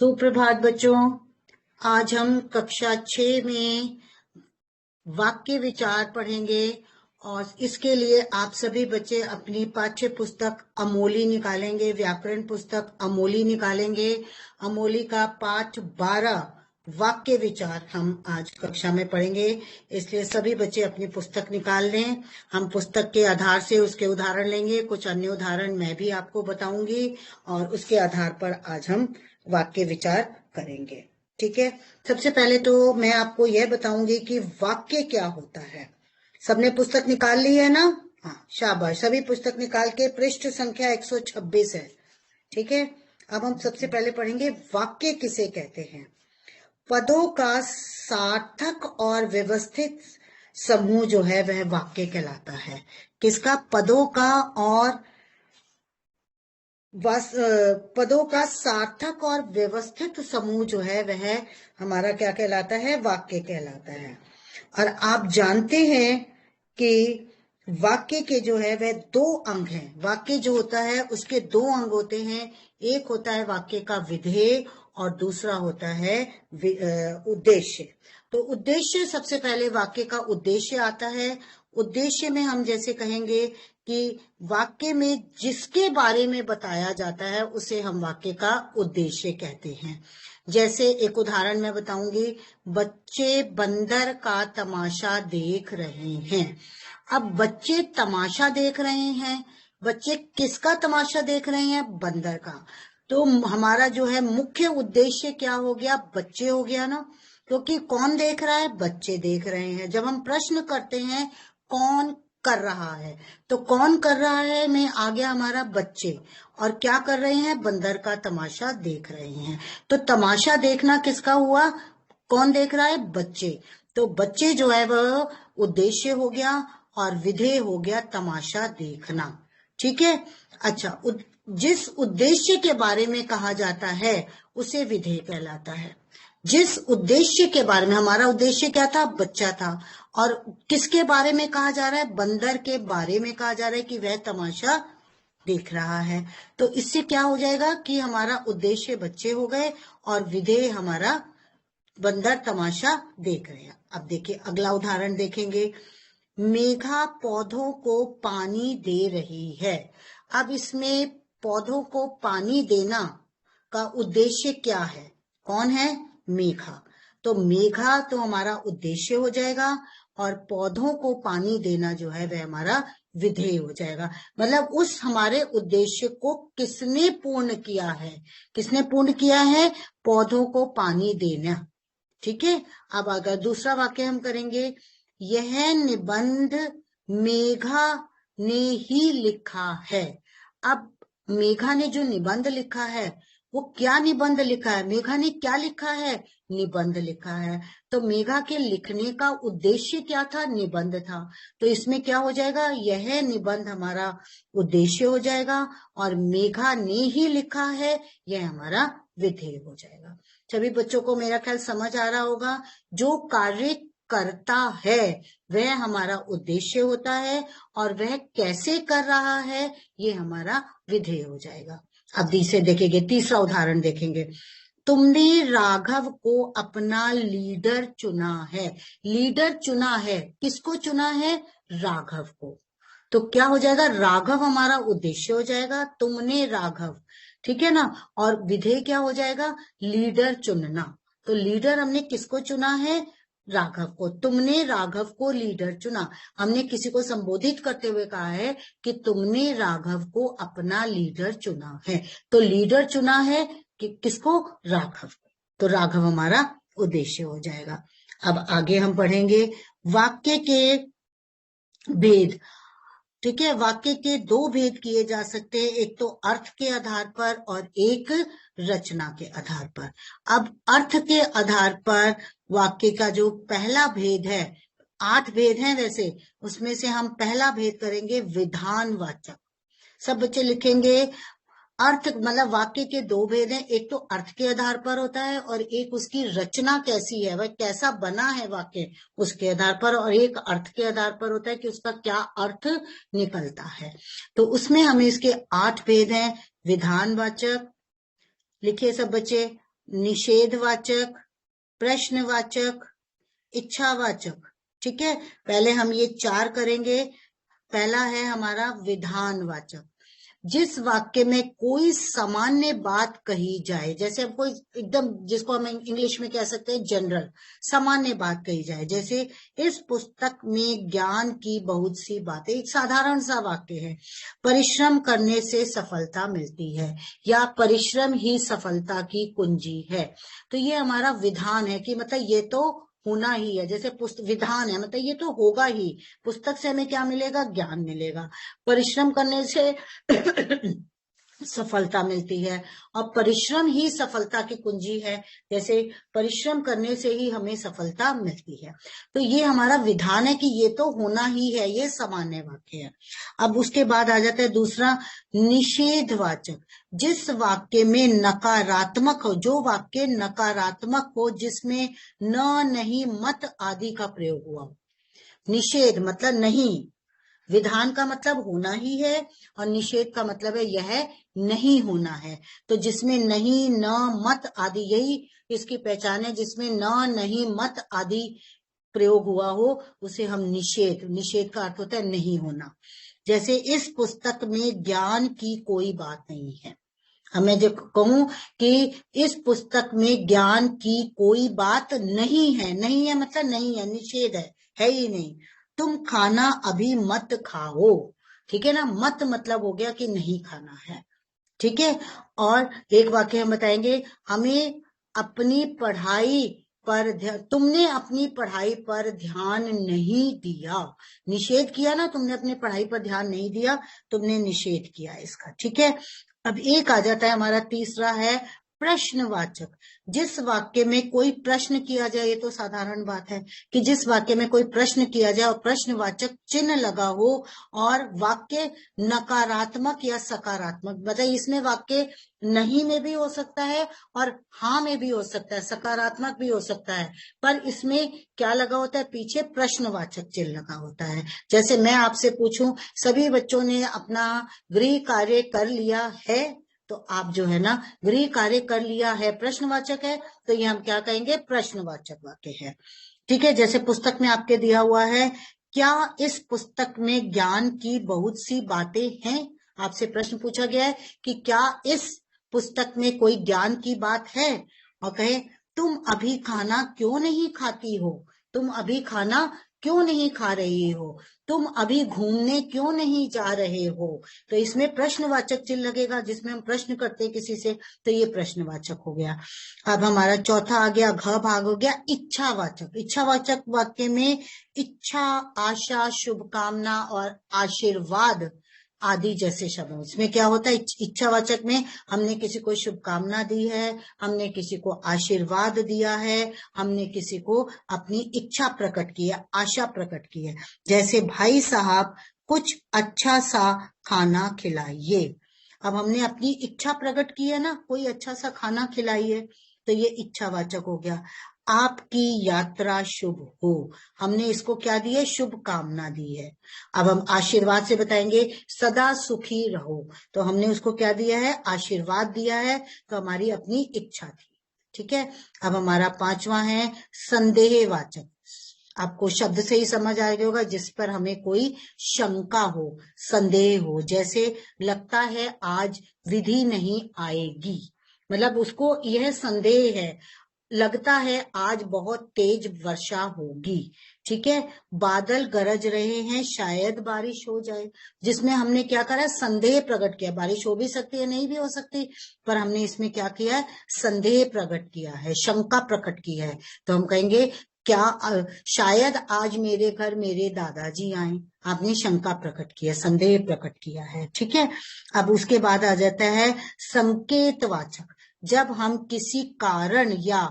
सुप्रभात बच्चों। आज हम कक्षा 6 में वाक्य विचार पढ़ेंगे और इसके लिए आप सभी बच्चे अपनी पाठ्य पुस्तक अमोली निकालेंगे, व्याकरण पुस्तक अमोली निकालेंगे। अमोली का पाठ 12 वाक्य विचार हम आज कक्षा में पढ़ेंगे, इसलिए सभी बच्चे अपनी पुस्तक निकाल लें। हम पुस्तक के आधार से उसके उदाहरण लेंगे, कुछ अन्य उदाहरण मैं भी आपको बताऊंगी और उसके आधार पर आज हम वाक्य विचार करेंगे। ठीक है, सबसे पहले तो मैं आपको यह बताऊंगी कि वाक्य क्या होता है। सबने पुस्तक निकाल ली है ना? हाँ, शाबाश। सभी पुस्तक निकाल के पृष्ठ संख्या 126 है। ठीक है, अब हम सबसे पहले पढ़ेंगे वाक्य किसे कहते हैं। पदों का सार्थक और व्यवस्थित समूह जो है वह वाक्य कहलाता है। किसका? पदों का और पदों का सार्थक और व्यवस्थित समूह जो है वह हमारा क्या कहलाता है? वाक्य कहलाता है। और आप जानते हैं कि वाक्य के जो है वह 2 अंग हैं। वाक्य जो होता है उसके 2 अंग होते हैं। एक होता है वाक्य का विधेय और दूसरा होता है उद्देश्य। तो उद्देश्य, सबसे पहले वाक्य का उद्देश्य आता है। उद्देश्य में हम जैसे कहेंगे कि वाक्य में जिसके बारे में बताया जाता है उसे हम वाक्य का उद्देश्य कहते हैं। जैसे एक उदाहरण मैं बताऊंगी, बच्चे बंदर का तमाशा देख रहे हैं। अब बच्चे तमाशा देख रहे हैं, बच्चे किसका तमाशा देख रहे हैं? बंदर का। तो हमारा जो है मुख्य उद्देश्य क्या हो गया? बच्चे हो गया ना, क्योंकि कौन देख रहा है? बच्चे देख रहे हैं। जब हम प्रश्न करते हैं कौन कर रहा है, तो कौन कर रहा है में आ गया हमारा बच्चे, और क्या कर रहे हैं? बंदर का तमाशा देख रहे हैं। तो तमाशा देखना किसका हुआ? कौन देख रहा है? बच्चे। तो बच्चे जो है वह उद्देश्य हो गया और विधेय हो गया तमाशा देखना। ठीक है, अच्छा। जिस उद्देश्य के बारे में कहा जाता है उसे विधेय कहलाता है। जिस उद्देश्य के बारे में, हमारा उद्देश्य क्या था? बच्चा था। और किसके बारे में कहा जा रहा है? बंदर के बारे में कहा जा रहा है कि वह तमाशा देख रहा है। तो इससे क्या हो जाएगा कि हमारा उद्देश्य बच्चे हो गए और विधेय हमारा बंदर तमाशा देख रहे हैं। अब देखिए अगला उदाहरण देखेंगे। मेघा पौधों को पानी दे रही है। अब इसमें पौधों को पानी देना का उद्देश्य क्या है? कौन है? मेघा। तो मेघा तो हमारा उद्देश्य हो जाएगा और पौधों को पानी देना जो है वह हमारा विधेय हो जाएगा। मतलब उस हमारे उद्देश्य को किसने पूर्ण किया है? किसने पूर्ण किया है? पौधों को पानी देना। ठीक है, अब अगर दूसरा वाक्य हम करेंगे, यह निबंध मेघा ने ही लिखा है। अब मेघा ने जो निबंध लिखा है वो क्या निबंध लिखा है? मेघा ने क्या लिखा है? निबंध लिखा है। तो मेघा के लिखने का उद्देश्य क्या था? निबंध था। तो इसमें क्या हो जाएगा? यह निबंध हमारा उद्देश्य हो जाएगा और मेघा ने ही लिखा है, यह हमारा विधेय हो जाएगा। सभी बच्चों को मेरा ख्याल समझ आ रहा होगा। जो कार्य करता है वह हमारा उद्देश्य होता है और वह कैसे कर रहा है ये हमारा विधेय हो जाएगा। अब इसे देखेंगे, तीसरा उदाहरण देखेंगे। तुमने राघव को अपना लीडर चुना है। लीडर चुना है, किसको चुना है? राघव को। तो क्या हो जाएगा? राघव हमारा उद्देश्य हो जाएगा, तुमने राघव। ठीक है ना, और विधेय क्या हो जाएगा? लीडर चुनना। तो लीडर हमने किसको चुना है? राघव को। तुमने राघव को लीडर चुना। हमने किसी को संबोधित करते हुए कहा है कि तुमने राघव को अपना लीडर चुना है। तो लीडर चुना है कि किसको? राघव को। तो राघव हमारा उद्देश्य हो जाएगा। अब आगे हम पढ़ेंगे वाक्य के भेद। ठीक है, वाक्य के 2 भेद किए जा सकते हैं, एक तो अर्थ के आधार पर और एक रचना के आधार पर। अब अर्थ के आधार पर वाक्य का जो पहला भेद है, 8 भेद हैं वैसे, उसमें से हम पहला भेद करेंगे विधानवाचक। सब बच्चे लिखेंगे अर्थ, मतलब वाक्य के 2 भेद हैं, एक तो अर्थ के आधार पर होता है और एक उसकी रचना कैसी है, वह कैसा बना है वाक्य, उसके आधार पर। और एक अर्थ के आधार पर होता है कि उसका क्या अर्थ निकलता है। तो उसमें हमें इसके 8 भेद हैं। विधानवाचक लिखिए सब बच्चे। निषेधवाचक, प्रश्नवाचक, इच्छावाचक। ठीक है, पहले हम ये 4 करेंगे। पहला है हमारा विधानवाचक। जिस वाक्य में कोई सामान्य बात कही जाए, जैसे हम कोई एकदम, जिसको हम इंग्लिश में कह सकते हैं जनरल, सामान्य बात कही जाए, जैसे इस पुस्तक में ज्ञान की बहुत सी बातें, एक साधारण सा वाक्य है, परिश्रम करने से सफलता मिलती है, या परिश्रम ही सफलता की कुंजी है। तो ये हमारा विधान है कि मतलब ये तो होना ही है, जैसे विधान है मतलब ये तो होगा ही, पुस्तक से हमें क्या मिलेगा, ज्ञान मिलेगा, परिश्रम करने से सफलता मिलती है, और परिश्रम ही सफलता की कुंजी है, जैसे परिश्रम करने से ही हमें सफलता मिलती है। तो ये हमारा विधान है कि ये तो होना ही है, ये सामान्य वाक्य है। अब उसके बाद आ जाता है दूसरा, निषेधवाचक। जिस वाक्य में नकारात्मक हो, जो वाक्य नकारात्मक हो, जिसमें न, नहीं, मत आदि का प्रयोग हुआ हो। निषेध मतलब नहीं, विधान का मतलब होना ही है, और निषेध का मतलब है यह नहीं होना है। तो जिसमें नहीं, न, मत आदि, यही इसकी पहचान है, जिसमें न, नहीं, मत आदि प्रयोग हुआ हो उसे हम निषेध, निषेध का अर्थ होता है नहीं होना। जैसे इस पुस्तक में ज्ञान की कोई बात नहीं है, हमें जो कहूं कि इस पुस्तक में ज्ञान की कोई बात नहीं है, नहीं है मतलब नहीं है, निषेध है ही नहीं। तुम खाना अभी मत खाओ, ठीक है ना, मत मतलब हो गया कि नहीं खाना है। ठीक है, और एक वाक्य हम बताएंगे, हमें अपनी पढ़ाई पर तुमने अपनी पढ़ाई पर ध्यान नहीं दिया, निषेध किया ना, तुमने अपनी पढ़ाई पर ध्यान नहीं दिया, तुमने निषेध किया इसका। ठीक है, अब एक आ जाता है हमारा तीसरा है प्रश्नवाचक। जिस वाक्य में कोई प्रश्न किया जाए, ये तो साधारण बात है कि जिस वाक्य में कोई प्रश्न किया जाए और प्रश्नवाचक चिन्ह लगा हो, और वाक्य नकारात्मक या सकारात्मक, मतलब इसमें वाक्य नहीं में भी हो सकता है और हाँ में भी हो सकता है, सकारात्मक भी हो सकता है, पर इसमें क्या लगा होता है, पीछे प्रश्नवाचक चिन्ह लगा होता है। जैसे मैं आपसे पूछूं, सभी बच्चों ने अपना गृह कार्य कर लिया है, तो आप जो है ना, गृह कार्य कर लिया है प्रश्नवाचक है, तो ये हम क्या कहेंगे, प्रश्नवाचक वाक्य है। ठीक है, जैसे पुस्तक में आपके दिया हुआ है, क्या इस पुस्तक में ज्ञान की बहुत सी बातें हैं, आपसे प्रश्न पूछा गया है कि क्या इस पुस्तक में कोई ज्ञान की बात है, और कहे तुम अभी खाना क्यों नहीं खाती हो, तुम अभी खाना क्यों नहीं खा रही हो, तुम अभी घूमने क्यों नहीं जा रहे हो, तो इसमें प्रश्नवाचक चिन्ह लगेगा, जिसमें हम प्रश्न करते हैं किसी से, तो ये प्रश्नवाचक हो गया। अब हमारा चौथा आ गया, घ भाग हो गया, इच्छावाचक। इच्छावाचक वाक्य में इच्छा, आशा, शुभकामना और आशीर्वाद आदि जैसे शब्द, इसमें क्या होता है, इच्छावाचक में हमने किसी को शुभकामना दी है, हमने किसी को आशीर्वाद दिया है, हमने किसी को अपनी इच्छा प्रकट की है, आशा प्रकट की है। जैसे भाई साहब कुछ अच्छा सा खाना खिलाइए, अब हमने अपनी इच्छा प्रकट की है ना, कोई अच्छा सा खाना खिलाइए, तो ये इच्छावाचक हो गया। आपकी यात्रा शुभ हो, हमने इसको क्या दी है, शुभकामना दी है। अब हम आशीर्वाद से बताएंगे, सदा सुखी रहो, तो हमने उसको क्या दिया है, आशीर्वाद दिया है, तो हमारी अपनी इच्छा थी। ठीक है, अब हमारा पांचवा है संदेहवाचक। आपको शब्द से ही समझ आ गया होगा, जिस पर हमें कोई शंका हो, संदेह हो, जैसे लगता है आज विधि नहीं आएगी, मतलब उसको यह संदेह है, लगता है आज बहुत तेज वर्षा होगी। ठीक है, बादल गरज रहे हैं, शायद बारिश हो जाए, जिसमें हमने क्या करा, संदेह प्रकट किया, बारिश हो भी सकती है, नहीं भी हो सकती, पर हमने इसमें क्या किया है, संदेह प्रकट किया है, शंका प्रकट की है, तो हम कहेंगे क्या शायद आज मेरे घर मेरे दादाजी आए, आपने शंका प्रकट किया, संदेह प्रकट किया है। ठीक है, अब उसके बाद आ जाता है संकेतवाचक। जब हम किसी कारण या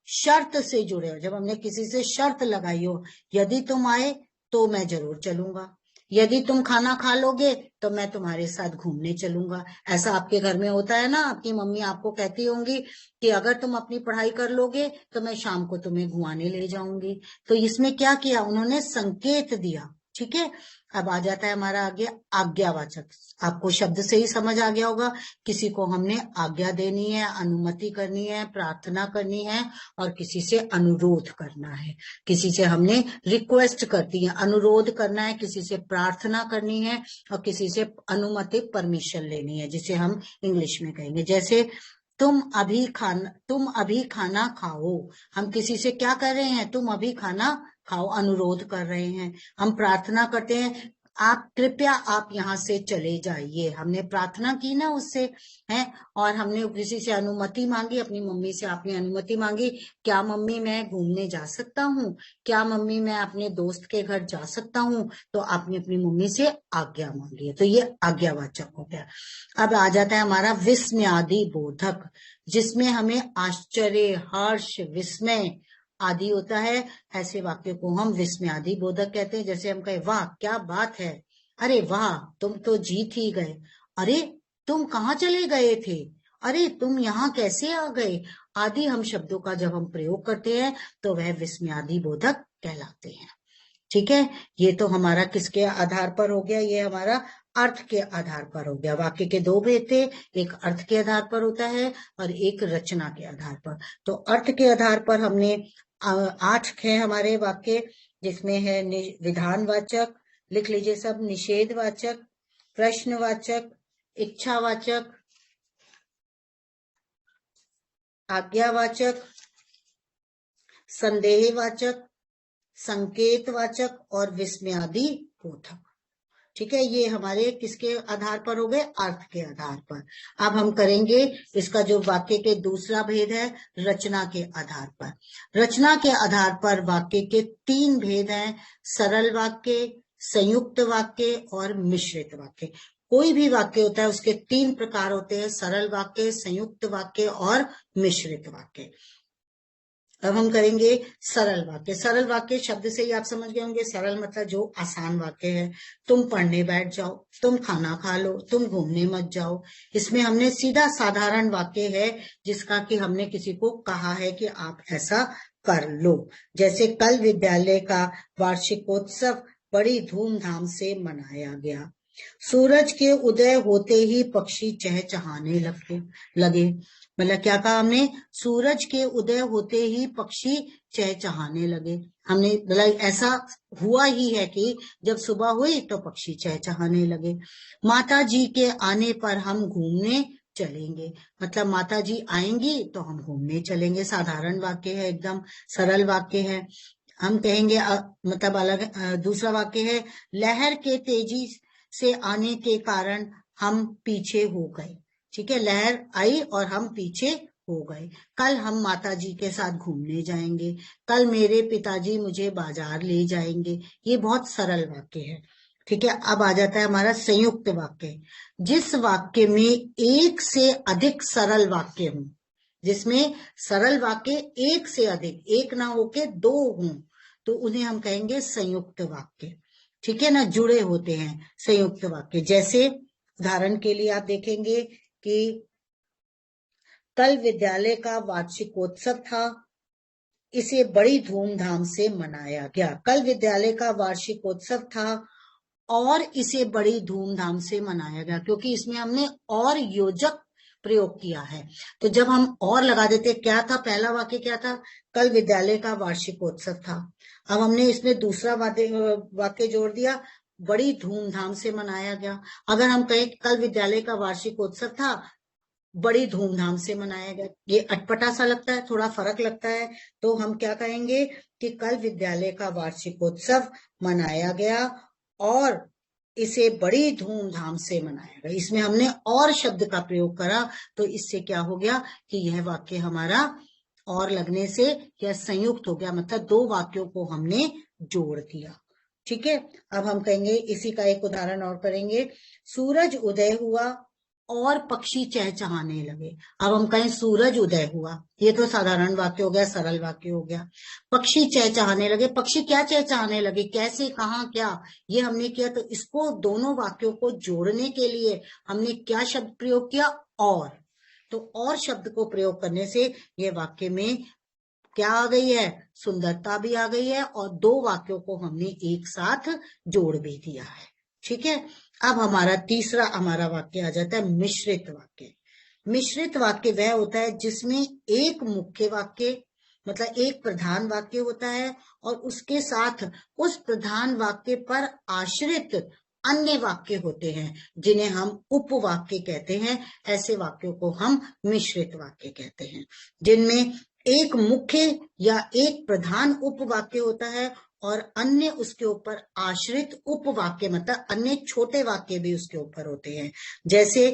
शर्त से जुड़े हो, जब हमने किसी से शर्त लगाई हो, यदि तुम आए तो मैं जरूर चलूंगा, यदि तुम खाना खा लोगे तो मैं तुम्हारे साथ घूमने चलूंगा। ऐसा आपके घर में होता है ना, आपकी मम्मी आपको कहती होंगी कि अगर तुम अपनी पढ़ाई कर लोगे तो मैं शाम को तुम्हें घुमाने ले जाऊंगी। तो इसमें क्या किया, उन्होंने संकेत दिया, ठीक है। अब आ जाता है हमारा आगे आज्ञावाचक। आपको शब्द से ही समझ आ गया होगा, किसी को हमने आज्ञा देनी है, अनुमति करनी है, प्रार्थना करनी है और किसी से अनुरोध करना है। किसी से हमने रिक्वेस्ट करती है, अनुरोध करना है, किसी से प्रार्थना करनी है और किसी से अनुमति परमिशन लेनी है, जिसे हम इंग्लिश में कहेंगे। जैसे तुम अभी खाना खाओ। हम किसी से क्या कर रहे हैं, तुम अभी खाना खाओ, अनुरोध कर रहे हैं। हम प्रार्थना करते हैं, आप कृपया आप यहाँ से चले जाइए। हमने प्रार्थना की ना उससे, है। और हमने किसी से अनुमति मांगी, अपनी मम्मी से आपने अनुमति मांगी, क्या मम्मी मैं घूमने जा सकता हूँ, क्या मम्मी मैं अपने दोस्त के घर जा सकता हूँ, तो आपने अपनी मम्मी से आज्ञा मांगी है, तो ये आज्ञावाचक हो गया। अब आ जाता है हमारा विस्मयादि बोधक, जिसमें हमें आश्चर्य, हर्ष, विस्मय आदि होता है। ऐसे वाक्य को हम विस्मयादि बोधक कहते हैं। जैसे हम कहे, वाह क्या बात है, अरे वाह तुम तो जीत ही गए, अरे तुम कहाँ चले गए थे, अरे तुम यहाँ कैसे आ गए, आदि हम शब्दों का जब हम प्रयोग करते हैं तो वह विस्मयादि बोधक कहलाते हैं। ठीक है। ये तो हमारा किसके आधार पर हो गया, ये हमारा अर्थ के आधार पर हो गया। वाक्य के दो भेद थे, एक अर्थ के आधार पर होता है और एक रचना के आधार पर। तो अर्थ के आधार पर हमने 8 है हमारे वाक्य, जिसमें है विधानवाचक, लिख लीजिए सब, निषेधवाचक, प्रश्नवाचक, इच्छावाचक, आज्ञावाचक, संदेहवाचक, संकेतवाचक और विस्मयादि बोधक। ठीक है। ये हमारे किसके आधार पर हो गए, अर्थ के आधार पर। अब हम करेंगे इसका जो वाक्य के दूसरा भेद है, रचना के आधार पर। रचना के आधार पर वाक्य के 3 भेद हैं, सरल वाक्य, संयुक्त वाक्य और मिश्रित वाक्य। कोई भी वाक्य होता है उसके 3 प्रकार होते हैं, सरल वाक्य, संयुक्त वाक्य और मिश्रित वाक्य। अब हम करेंगे सरल वाक्य। सरल वाक्य शब्द से ही आप समझ गए होंगे, सरल मतलब जो आसान वाक्य है। तुम पढ़ने बैठ जाओ, तुम खाना खा लो, तुम घूमने मत जाओ। इसमें हमने सीधा साधारण वाक्य है जिसका कि हमने किसी को कहा है कि आप ऐसा कर लो। जैसे कल विद्यालय का वार्षिकोत्सव बड़ी धूमधाम से मनाया गया। सूरज के उदय होते ही पक्षी चहचहाने लगे। मतलब क्या कहा हमने, सूरज के उदय होते ही पक्षी चहचहाने लगे। हमने मतलब ऐसा हुआ ही है कि जब सुबह हुई तो पक्षी चहचहाने लगे। माता जी के आने पर हम घूमने चलेंगे, मतलब माता जी आएंगी तो हम घूमने चलेंगे। साधारण वाक्य है, एकदम सरल वाक्य है। हम कहेंगे मतलब अलग दूसरा वाक्य है, लहर के तेजी से आने के कारण हम पीछे हो गए। ठीक है, लहर आई और हम पीछे हो गए। कल हम माता जी के साथ घूमने जाएंगे, कल मेरे पिताजी मुझे बाजार ले जाएंगे। ये बहुत सरल वाक्य है। ठीक है। अब आ जाता है हमारा संयुक्त वाक्य। जिस वाक्य में एक से अधिक सरल वाक्य हों, जिसमें सरल वाक्य एक से अधिक, एक ना होके 2 हों, तो उन्हें हम कहेंगे संयुक्त वाक्य। ठीक है ना, जुड़े होते हैं संयुक्त वाक्य। जैसे उदाहरण के लिए आप देखेंगे कि कल विद्यालय का वार्षिकोत्सव था, इसे बड़ी धूमधाम से मनाया गया। कल विद्यालय का वार्षिकोत्सव था और इसे बड़ी धूमधाम से मनाया गया, क्योंकि इसमें हमने और योजक प्रयोग किया है। तो जब हम और लगा देते, क्या था पहला वाक्य, क्या था, कल विद्यालय का वार्षिकोत्सव था। अब हमने इसमें दूसरा वाक्य जोड़ दिया, बड़ी धूमधाम से मनाया गया। अगर हम कहें कल विद्यालय का वार्षिकोत्सव था, बड़ी धूमधाम से मनाया गया, ये अटपटा सा लगता है, थोड़ा फर्क लगता है। तो हम क्या कहेंगे कि कल विद्यालय का वार्षिकोत्सव मनाया गया और इसे बड़ी धूमधाम से मनाया गया। इसमें हमने और शब्द का प्रयोग करा, तो इससे क्या हो गया कि यह वाक्य हमारा और लगने से यह संयुक्त हो गया, मतलब 2 वाक्यों को हमने जोड़ दिया। ठीक है। अब हम कहेंगे, इसी का एक उदाहरण और करेंगे। सूरज उदय हुआ और पक्षी चहचहाने लगे। अब हम कहें सूरज उदय हुआ, ये तो साधारण वाक्य हो गया, सरल वाक्य हो गया। पक्षी चहचहाने लगे, पक्षी क्या चहचहाने लगे, कैसे, कहाँ, क्या, ये हमने किया। तो इसको दोनों वाक्यों को जोड़ने के लिए हमने क्या शब्द प्रयोग किया, और। तो और शब्द को प्रयोग करने से ये वाक्य में क्या आ गई है, सुंदरता भी आ गई है, और दो वाक्यों को हमने एक साथ जोड़ भी दिया है। ठीक है, अब हमारा तीसरा हमारा वाक्य आ जाता है मिश्रित वाक्य। मिश्रित वाक्य वह होता है जिसमें एक मुख्य वाक्य मतलब एक प्रधान वाक्य होता है और उसके साथ उस प्रधान वाक्य पर आश्रित अन्य वाक्य होते हैं जिन्हें हम उपवाक्य कहते हैं। ऐसे वाक्यों को हम मिश्रित वाक्य कहते हैं, जिनमें एक मुख्य या एक प्रधान उपवाक्य होता है और अन्य उसके ऊपर आश्रित उपवाक्य मतलब अन्य छोटे वाक्य भी उसके ऊपर होते हैं। जैसे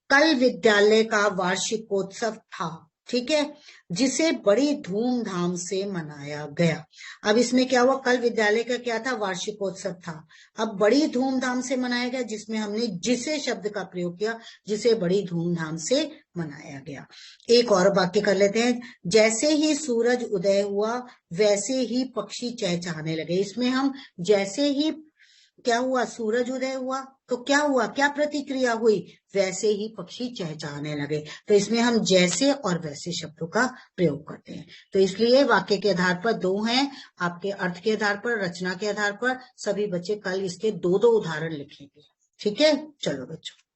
कल विद्यालय का वार्षिकोत्सव था, ठीक है, जिसे बड़ी धूमधाम से मनाया गया। अब इसमें क्या हुआ, कल विद्यालय का क्या था, वार्षिकोत्सव था। अब बड़ी धूमधाम से मनाया गया जिसमें हमने जिसे शब्द का प्रयोग किया, जिसे बड़ी धूमधाम से मनाया गया। एक और वाक्य कर लेते हैं, जैसे ही सूरज उदय हुआ वैसे ही पक्षी चहचहाने लगे। इसमें हम जैसे ही क्या हुआ, सूरज उदय हुआ तो क्या हुआ, क्या प्रतिक्रिया हुई, वैसे ही पक्षी चहचहाने लगे। तो इसमें हम जैसे और वैसे शब्दों का प्रयोग करते हैं। तो इसलिए वाक्य के आधार पर दो हैं, आपके अर्थ के आधार पर, रचना के आधार पर। सभी बच्चे कल इसके दो दो उदाहरण लिखेंगे। ठीक है, चलो बच्चों।